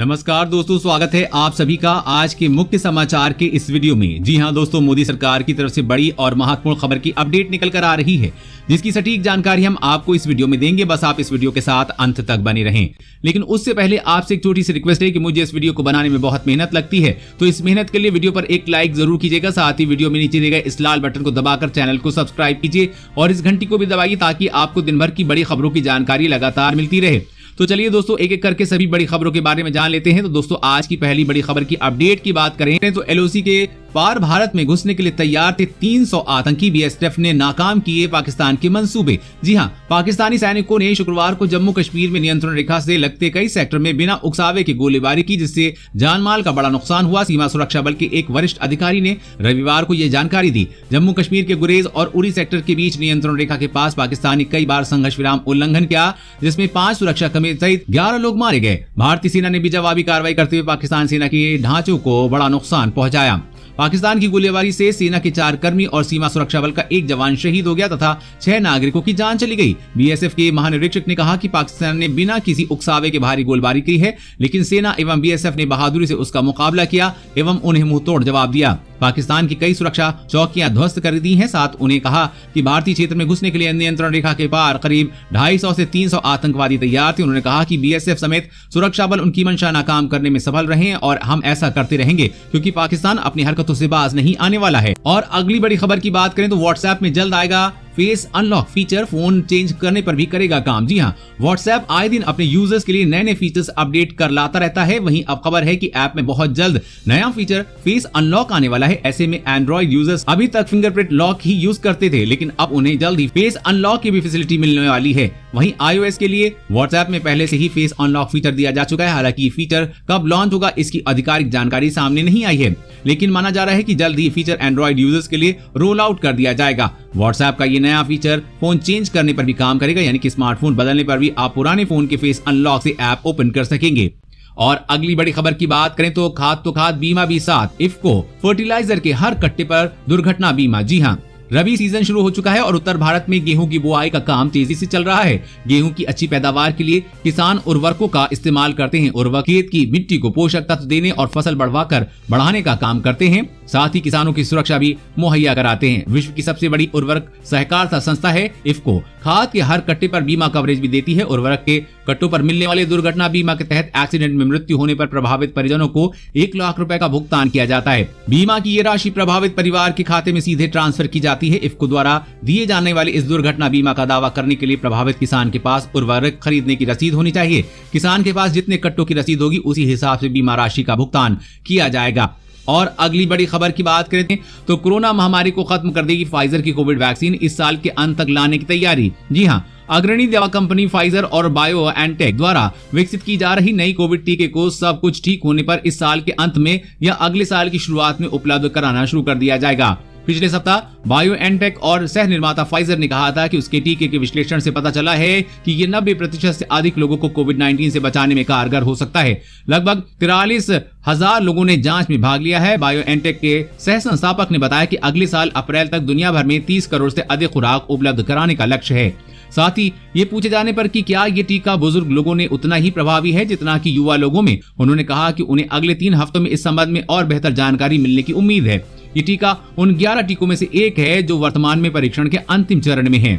नमस्कार दोस्तों, स्वागत है आप सभी का आज के मुख्य समाचार के इस वीडियो में। जी हां दोस्तों, मोदी सरकार की तरफ से बड़ी और महत्वपूर्ण खबर की अपडेट निकल कर आ रही है, जिसकी सटीक जानकारी हम आपको इस वीडियो में देंगे। बस आप इस वीडियो के साथ अंत तक बने रहें। लेकिन उससे पहले आपसे एक छोटी सी रिक्वेस्ट है कि मुझे इस वीडियो को बनाने में बहुत मेहनत लगती है, तो इस मेहनत के लिए वीडियो पर एक लाइक जरूर कीजिएगा। साथ ही वीडियो में नीचे दिए गए इस लाल बटन को दबाकर चैनल को सब्सक्राइब कीजिए और इस घंटी को भी दबाइए ताकि आपको दिन भर की बड़ी खबरों की जानकारी लगातार मिलती रहे। तो चलिए दोस्तों, एक एक करके सभी बड़ी खबरों के बारे में जान लेते हैं। तो दोस्तों, आज की पहली बड़ी खबर की अपडेट की बात करें तो एलओसी के पार भारत में घुसने के लिए तैयार थे 300 आतंकी। बीएसएफ ने नाकाम किए पाकिस्तान के मंसूबे। जी हां, पाकिस्तानी सैनिकों ने शुक्रवार को जम्मू कश्मीर में नियंत्रण रेखा से लगते कई सेक्टर में बिना उकसावे के गोलीबारी की, जिससे जानमाल का बड़ा नुकसान हुआ। सीमा सुरक्षा बल के एक वरिष्ठ अधिकारी ने रविवार को यह जानकारी दी। जम्मू कश्मीर के गुरेज और उरी सेक्टर के बीच नियंत्रण रेखा के पास पाकिस्तानी कई बार संघर्ष विराम उल्लंघन किया, जिसमें 5 सुरक्षा कर्मी सहित 11 लोग मारे गए। भारतीय सेना ने भी जवाबी कार्रवाई करते हुए पाकिस्तान सेना के ढांचों को बड़ा नुकसान पहुंचाया। पाकिस्तान की गोलीबारी से सेना के 4 कर्मी और सीमा सुरक्षा बल का 1 जवान शहीद हो गया तथा 6 नागरिकों की जान चली गई। बीएसएफ के महानिरीक्षक ने कहा कि पाकिस्तान ने बिना किसी उकसावे के भारी गोलीबारी की है, लेकिन सेना एवं बीएसएफ ने बहादुरी से उसका मुकाबला किया एवं उन्हें मुंहतोड़ जवाब दिया। पाकिस्तान की कई सुरक्षा चौकियां ध्वस्त कर दी हैं। साथ उन्हें कहा कि भारतीय क्षेत्र में घुसने के लिए नियंत्रण रेखा के पार करीब 250 से 300 आतंकवादी तैयार थे। उन्होंने कहा कि बीएसएफ समेत सुरक्षा बल उनकी मंशा नाकाम करने में सफल रहे हैं और हम ऐसा करते रहेंगे, क्योंकि पाकिस्तान अपनी हरकतों से बाज नहीं आने वाला है। और अगली बड़ी खबर की बात करें तो व्हाट्सएप में जल्द आएगा face unlock feature, phone change करने पर भी करेगा काम। जी हां, व्हाट्सएप आए दिन अपने यूजर्स के लिए नए नए फीचर्स अपडेट कर लाता रहता है। वहीं अब खबर है कि ऐप में बहुत जल्द नया फीचर फेस अनलॉक आने वाला है। ऐसे में एंड्रॉइड यूजर्स अभी तक फिंगरप्रिंट लॉक ही यूज करते थे, लेकिन अब उन्हें जल्द ही फेस अनलॉक की भी फैसिलिटी मिलने वाली है। वहीं iOS के लिए व्हाट्सएप में पहले से ही फेस अनलॉक फीचर दिया जा चुका है। हालांकि ये फीचर कब लॉन्च होगा इसकी आधिकारिक जानकारी सामने नहीं आई है, लेकिन माना जा रहा है कि जल्द ही फीचर एंड्रॉइड यूजर्स के लिए रोल आउट कर दिया जाएगा। व्हाट्सएप का ये नया फीचर फोन चेंज करने पर भी काम करेगा, यानी कि स्मार्टफोन बदलने पर भी आप पुराने फोन के फेस अनलॉक से ऐप ओपन कर सकेंगे। और अगली बड़ी खबर की बात करें तो खाद बीमा भी साथ। इफ्को फर्टिलाइजर के हर कट्टे पर दुर्घटना बीमा। जी हां, रबी सीजन शुरू हो चुका है और उत्तर भारत में गेहूं की बुआई का काम तेजी से चल रहा है। गेहूं की अच्छी पैदावार के लिए किसान उर्वरकों का इस्तेमाल करते हैं। उर्वरक खेत की मिट्टी को पोषक तत्व देने और फसल बढ़ाने का काम करते हैं। साथ ही किसानों की सुरक्षा भी मुहैया कराते हैं। विश्व की सबसे बड़ी उर्वरक सहकारिता संस्था है इफ्को। खाद के हर कट्टे पर बीमा कवरेज भी देती है। उर्वरक के कट्टों पर मिलने वाले दुर्घटना बीमा के तहत एक्सीडेंट में मृत्यु होने पर प्रभावित परिजनों को 1 लाख रुपए का भुगतान किया जाता है। बीमा की ये राशि प्रभावित परिवार के खाते में सीधे ट्रांसफर की जाती है। इफ्को द्वारा दिए जाने वाले इस दुर्घटना बीमा का दावा करने के लिए प्रभावित किसान के पास उर्वरक खरीदने की रसीद होनी चाहिए। किसान के पास जितने कट्टों की रसीद होगी उसी हिसाब से बीमा राशि का भुगतान किया जाएगा। और अगली बड़ी खबर की बात करें तो कोरोना महामारी को खत्म कर देगी फाइजर की कोविड वैक्सीन, इस साल के अंत तक लाने की तैयारी। जी हां, अग्रणी दवा कंपनी फाइजर और बायोएनटेक द्वारा विकसित की जा रही नई कोविड टीके को सब कुछ ठीक होने पर इस साल के अंत में या अगले साल की शुरुआत में उपलब्ध कराना शुरू कर दिया जाएगा। पिछले सप्ताह बायोएनटेक और सह निर्माता फाइजर ने कहा था कि उसके टीके के विश्लेषण से पता चला है कि ये 90% से अधिक लोगों को कोविड-19 से बचाने में कारगर हो सकता है। लगभग 43,000 लोगों ने जांच में भाग लिया है। बायोएनटेक के सह संस्थापक ने बताया कि अगले साल अप्रैल तक दुनिया भर में 30 करोड़ से अधिक खुराक उपलब्ध कराने का लक्ष्य है। साथ ही ये पूछे जाने पर कि क्या ये टीका बुजुर्ग लोगों ने उतना ही प्रभावी है जितना कि युवा लोगों में, उन्होंने कहा कि उन्हें अगले 3 हफ्तों में इस संबंध में और बेहतर जानकारी मिलने की उम्मीद है। ये टीका उन 11 टीकों में से एक है जो वर्तमान में परीक्षण के अंतिम चरण में है।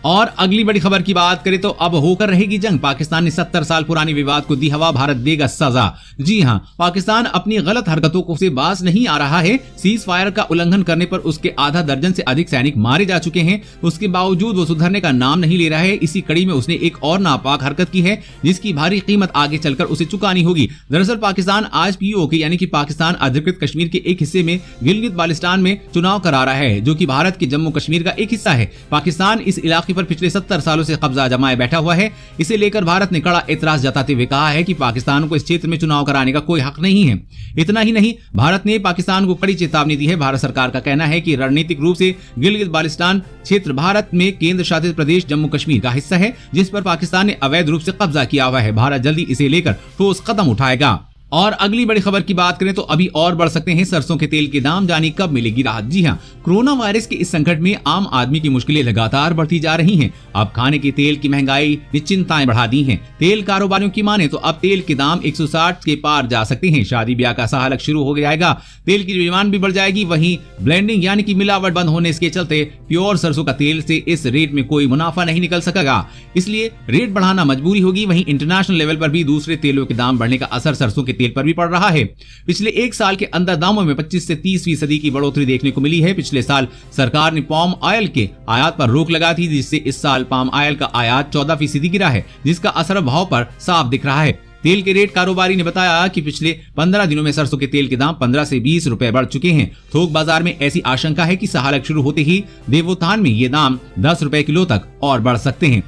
और अगली बड़ी खबर की बात करें तो अब होकर रहेगी जंग। पाकिस्तान ने 70 साल पुरानी विवाद को दी हवा, भारत देगा सजा। जी हां, पाकिस्तान अपनी गलत हरकतों को से बाज नहीं आ रहा है। सीज फायर का उल्लंघन करने पर उसके आधा दर्जन से अधिक सैनिक मारे जा चुके हैं। उसके बावजूद वो सुधरने का नाम नहीं ले रहा है। इसी कड़ी में उसने एक और नापाक हरकत की है, जिसकी भारी कीमत आगे चलकर उसे चुकानी होगी। दरअसल पाकिस्तान आज पीओके यानी कि पाकिस्तान अधिकृत कश्मीर के एक हिस्से में गिलगित बाल्टिस्तान में चुनाव करा रहा है, जो कि भारत के जम्मू कश्मीर का एक हिस्सा है। पाकिस्तान इस इलाके पर पिछले 70 सालों से कब्जा जमाए बैठा हुआ है। इसे लेकर भारत ने कड़ा एतराज जताते हुए कहा है कि पाकिस्तान को इस क्षेत्र में चुनाव कराने का कोई हक नहीं है। इतना ही नहीं, भारत ने पाकिस्तान को कड़ी चेतावनी दी है। भारत सरकार का कहना है कि रणनीतिक रूप से गिलगित बाल्टिस्तान क्षेत्र भारत में केंद्र शासित प्रदेश जम्मू कश्मीर का हिस्सा है, जिस पर पाकिस्तान ने अवैध रूप से कब्जा किया हुआ है। भारत जल्दी इसे लेकर ठोस कदम उठाएगा। और अगली बड़ी खबर की बात करें तो अभी और बढ़ सकते हैं सरसों के तेल के दाम, जानी कब मिलेगी राहत। जी हां, कोरोना वायरस के इस संकट में आम आदमी की मुश्किलें लगातार बढ़ती जा रही हैं। अब खाने के तेल की महंगाई ने चिंताएं बढ़ा दी हैं। तेल कारोबारियों की माने तो अब तेल के दाम 160 के पार जा सकते हैं। शादी ब्याह का साहलक शुरू हो जाएगा, तेल की डिमांड भी बढ़ जाएगी। वहीं ब्लेंडिंग यानी कि मिलावट बंद होने के चलते प्योर सरसों का तेल से इस रेट में कोई मुनाफा नहीं निकल सकेगा, इसलिए रेट बढ़ाना मजबूरी होगी। वहीं इंटरनेशनल लेवल पर भी दूसरे तेलों के दाम बढ़ने का असर सरसों के तेल पर भी पड़ रहा है। पिछले एक साल के अंदर दामों में 25 से 30% की बढ़ोतरी देखने को मिली है। पिछले साल सरकार ने पाम ऑयल के आयात पर रोक लगा थी, जिससे इस साल पाम ऑयल का आयात 14% गिरा है, जिसका असर भाव पर साफ दिख रहा है। तेल के रेट कारोबारी ने बताया कि पिछले 15 दिनों में सरसों के तेल के दाम 15 से 20 रुपए बढ़ चुके हैं। थोक बाजार में ऐसी आशंका है कि सहालक शुरू होते ही देवोत्थान में ये दाम 10 रुपए किलो तक और बढ़ सकते हैं।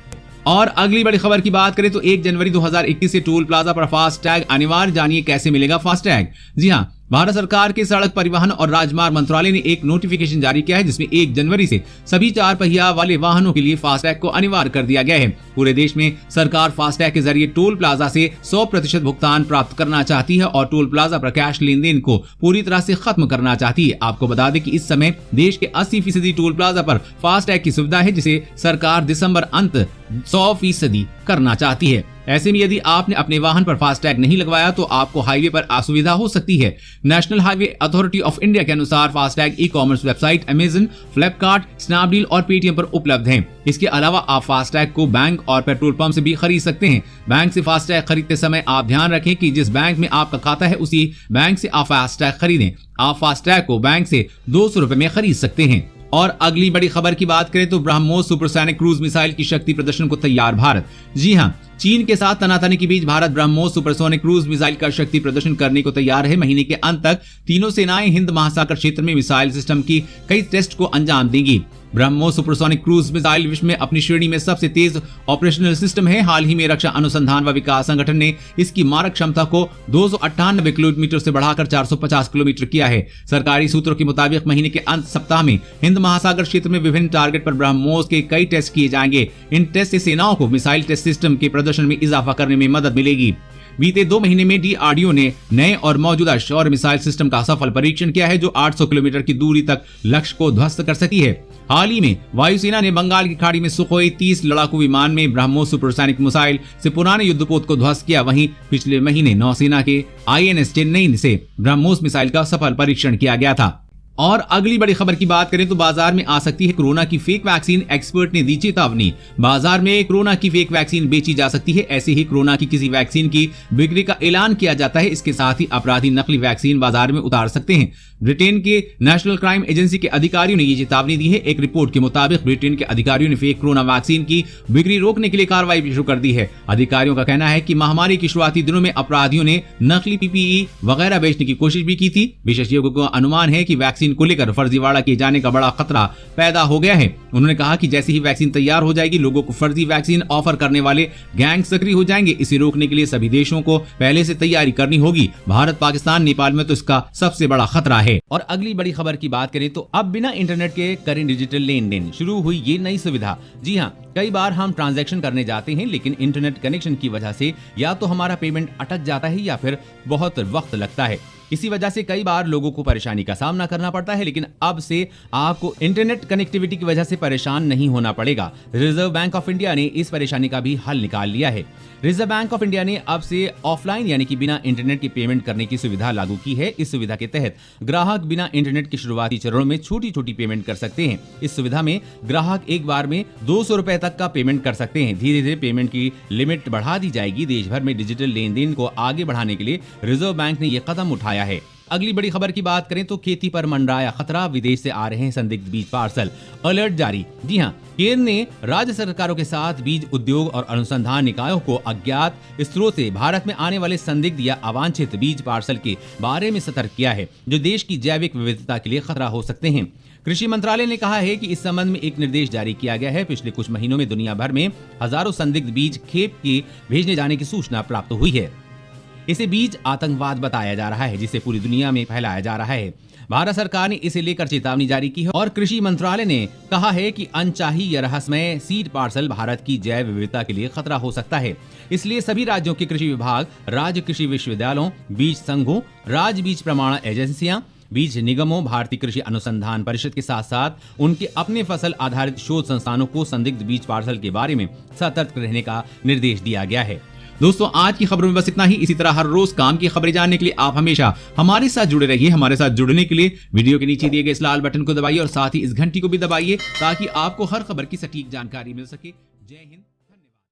और अगली बड़ी खबर की बात करें तो 1 जनवरी 2021 से टोल प्लाजा पर फास्टैग अनिवार्य, जानिए कैसे मिलेगा फास्टैग। जी हां, भारत सरकार के सड़क परिवहन और राजमार्ग मंत्रालय ने एक नोटिफिकेशन जारी किया है, जिसमें 1 जनवरी से सभी 4 पहिया वाले वाहनों के लिए फास्टैग को अनिवार्य कर दिया गया है। पूरे देश में सरकार फास्टैग के जरिए टोल प्लाजा से 100% भुगतान प्राप्त करना चाहती है और टोल प्लाजा पर कैश लेन देन को पूरी तरह से खत्म करना चाहती है। आपको बता दें कि इस समय देश के 80% टोल प्लाजा पर फास्टैग की सुविधा है, जिसे सरकार दिसंबर अंत 100% करना चाहती है। ऐसे में यदि आपने अपने वाहन पर फास्टैग नहीं लगवाया तो आपको हाईवे पर असुविधा हो सकती है। National highway authority of India के अनुसार FASTag e commerce website Amazon, Flipkart, Snapdeal और पेटीएम पर उपलब्ध हैं। इसके अलावा आप फास्टैग को बैंक और पेट्रोल पंप से भी खरीद सकते हैं। बैंक से फास्टैग खरीदते समय आप ध्यान रखें कि जिस बैंक में आपका खाता है उसी बैंक से आप फास्टैग खरीदें। आप फास्टैग को बैंक से 200 रुपए में खरीद सकते हैं। और अगली बड़ी खबर की बात करें तो ब्रह्मोस सुपरसोनिक क्रूज मिसाइल की शक्ति प्रदर्शन को तैयार भारत। जी हां, चीन के साथ तनातनी के बीच Bharat BrahMos supersonic cruise missile का शक्ति प्रदर्शन करने को तैयार है। महीने के अंत तक तीनों सेनाएं हिंद महासागर क्षेत्र में मिसाइल सिस्टम की कई टेस्ट को अंजाम देंगी। ब्रह्मोस सुपरसोनिक क्रूज मिसाइल विश्व में अपनी श्रेणी में सबसे तेज ऑपरेशनल सिस्टम है। हाल ही में रक्षा अनुसंधान व विकास संगठन ने इसकी मारक क्षमता को 298 किलोमीटर से बढ़ाकर 450 किलोमीटर किया है। सरकारी सूत्रों के मुताबिक महीने के अंत सप्ताह में हिंद महासागर क्षेत्र में विभिन्न टारगेट पर ब्रह्मोस के कई टेस्ट किए जाएंगे। इन टेस्ट से सेनाओं को मिसाइल टेस्ट सिस्टम के प्रदर्शन में इजाफा करने में मदद मिलेगी। बीते 2 महीने में डीआरडीओ ने नए और मौजूदा शौर्य मिसाइल सिस्टम का सफल परीक्षण किया है, जो 800 किलोमीटर की दूरी तक लक्ष्य को ध्वस्त कर सकी है। हाल ही में वायुसेना ने बंगाल की खाड़ी में सुखोई 30 लड़ाकू विमान में ब्रह्मोस सुपरसोनिक मिसाइल से पुराने युद्धपोत को ध्वस्त किया। वहीं पिछले महीने नौसेना के आईएनएस चेन्नई से ब्रह्मोस मिसाइल का सफल परीक्षण किया गया था। और अगली बड़ी खबर की बात करें तो बाजार में आ सकती है कोरोना की फेक वैक्सीन, एक्सपर्ट ने दी चेतावनी। बाजार में कोरोना की फेक वैक्सीन बेची जा सकती है। ऐसे ही कोरोना की किसी वैक्सीन की बिक्री का ऐलान किया जाता है। इसके साथ ही अपराधी नकली वैक्सीन बाजार में उतार सकते हैं। ब्रिटेन के नेशनल क्राइम एजेंसी के अधिकारियों ने ये चेतावनी दी है। एक रिपोर्ट के मुताबिक ब्रिटेन के अधिकारियों ने फेक कोरोना वैक्सीन की बिक्री रोकने के लिए कार्रवाई भी शुरू कर दी है। अधिकारियों का कहना है कि महामारी के शुरुआती दिनों में अपराधियों ने नकली पीपीई वगैरह बेचने की कोशिश भी की थी। विशेषज्ञों का अनुमान है कि वैक्सीन को लेकर फर्जीवाड़ा किए जाने का बड़ा खतरा पैदा हो गया है। उन्होंने कहा कि जैसे ही वैक्सीन तैयार हो जाएगी, लोगों को फर्जी वैक्सीन ऑफर करने वाले गैंग सक्रिय हो जाएंगे। इसे रोकने के लिए सभी देशों को पहले से तैयारी करनी होगी। भारत, पाकिस्तान, नेपाल में तो इसका सबसे बड़ा खतरा है। और अगली बड़ी खबर की बात करें तो अब बिना इंटरनेट के करें डिजिटल लेन देन, शुरू हुई ये नई सुविधा। जी हाँ, कई बार हम ट्रांजैक्शन करने जाते हैं, लेकिन इंटरनेट कनेक्शन की वजह से या तो हमारा पेमेंट अटक जाता है या फिर बहुत वक्त लगता है। इसी वजह से कई बार लोगों को परेशानी का सामना करना पड़ता है, लेकिन अब से आपको इंटरनेट कनेक्टिविटी की वजह से परेशान नहीं होना पड़ेगा। रिजर्व बैंक ऑफ इंडिया ने इस परेशानी का भी हल निकाल लिया है। रिजर्व बैंक ऑफ इंडिया ने अब से ऑफलाइन यानी कि बिना इंटरनेट की पेमेंट करने की सुविधा लागू की है। इस सुविधा के तहत ग्राहक बिना इंटरनेट के शुरुआती चरणों में छोटी छोटी पेमेंट कर सकते हैं। इस सुविधा में ग्राहक एक बार में 200 रुपए तक का पेमेंट कर सकते हैं। धीरे धीरे पेमेंट की लिमिट बढ़ा दी जाएगी। देश भर में डिजिटल लेन देन को आगे बढ़ाने के लिए रिजर्व बैंक ने यह कदम उठाया है। अगली बड़ी खबर की बात करें तो खेती पर मंडराया खतरा, विदेश से आ रहे हैं संदिग्ध बीज पार्सल, अलर्ट जारी। जी हां, केंद्र ने राज्य सरकारों के साथ बीज उद्योग और अनुसंधान निकायों को अज्ञात स्रोत से भारत में आने वाले संदिग्ध या अवांछित बीज पार्सल के बारे में सतर्क किया है, जो देश की जैविक विविधता के लिए खतरा हो सकते हैं। कृषि मंत्रालय ने कहा है कि इस संबंध में एक निर्देश जारी किया गया है। पिछले कुछ महीनों में दुनिया भर में हजारों संदिग्ध बीज खेप के भेजने जाने की सूचना प्राप्त हुई है। इसे बीज आतंकवाद बताया जा रहा है, जिसे पूरी दुनिया में फैलाया जा रहा है। भारत सरकार ने इसे लेकर चेतावनी जारी की है और कृषि मंत्रालय ने कहा है कि अनचाही या रहस्यमय सीड पार्सल भारत की जैव विविधता के लिए खतरा हो सकता है। इसलिए सभी राज्यों के कृषि विभाग, राज्य कृषि विश्वविद्यालयों, बीज संघों, राज्य बीज प्रमाणन एजेंसियां, बीज निगमों, भारतीय कृषि अनुसंधान परिषद के साथ साथ उनके अपने फसल आधारित शोध संस्थानों को संदिग्ध बीज पार्सल के बारे में सतर्क रहने का निर्देश दिया गया है। दोस्तों, आज की खबरों में बस इतना ही। इसी तरह हर रोज काम की खबरें जानने के लिए आप हमेशा हमारे साथ जुड़े रहिए। हमारे साथ जुड़ने के लिए वीडियो के नीचे दिए गए इस लाल बटन को दबाइए और साथ ही इस घंटी को भी दबाइए ताकि आपको हर खबर की सटीक जानकारी मिल सके। जय हिंद।